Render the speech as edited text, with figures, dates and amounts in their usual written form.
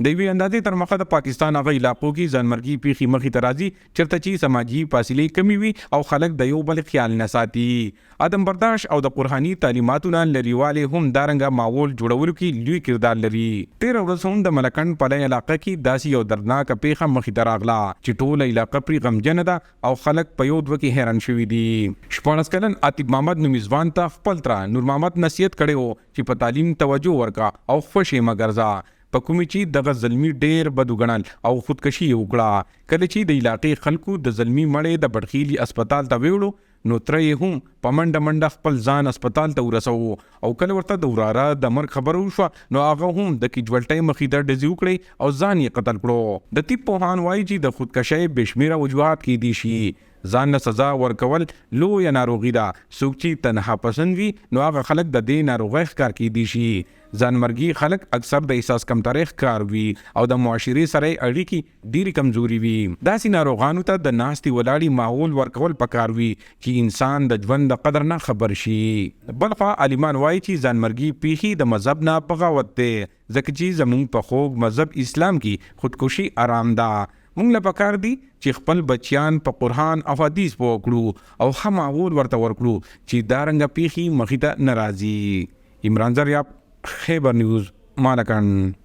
د یوې اندازې تر مخه د پاکستان هغه علاقو کې ځانمرګي پیښې مخې ته راځي چېرته چې سماجي فاصلې کمې وي او خلک د یو بل خیال نه ساتي. عدم برداشت او د قرآني تعلیماتو نه لرېوالی هم دارنګه ماحول جوړولو کې لوی کردار لري. تېره ورځ هم د ملکنډ پلی علاقه کې داسې یو دردناکه پیښه مخې ته راغله چې ټوله علاقه پرې غمجنه ده او خلک په یو دوه کې حیران شوي دي. 14 کلن عتیق محمد نومي ځوان ته خپل تره نور محمد نصیحت کړی و چې په تعلیم توجه ورکا او خوشې مه ګرځه، په کومې چې دغه زلمي ډېر بد وګڼل او خودکشي یې وکړه. کله چې د علاقې خلکو د زلمي مړی د بډخیلي اسپتال ته ویوړو نو تره یې هم په منډه خپل ځان اسپتال ته ورسوو او کله ورته د وراره د مرګ خبره وشوه نو هغه هم د کیجوالټۍ مخې ته ډزې وکړې او ځان یې قتل کړو. د طب پوهان وایي چې د خودکشۍ بې شمېره وجوهات کیدی شي. ځان له سزا ورکول لویه ناروغي ده. څوک چې تنها پسند وي نو هغه خلک د دې ناروغۍ ښکار کیدی شي. ځانمرګي خلک اکثر د احساس کمترۍ ښکار وي او د معاشرې سره اړیکې ډېرې کمزوري وي. داسې ناروغانو ته د ناستې ولاړې ماحول ورکول پکار وي چې انسان د ژوند د قدر نه خبر شي. بلخوا عالمان وایي چې ځانمرګي پیښې د مذهب نه بغاوت دی، ځکه چې زموږ په خوږ مذهب اسلام کې خودکشي آرام ده. موږ له پکار دي چې خپل بچیان په قرآن او حدیث پوه کړو او ښه ماحول ورته ورکړو چې دارنګه پیښې مخې ته نه راځي. عمران زریاب، خیبر نیوز، مالکند.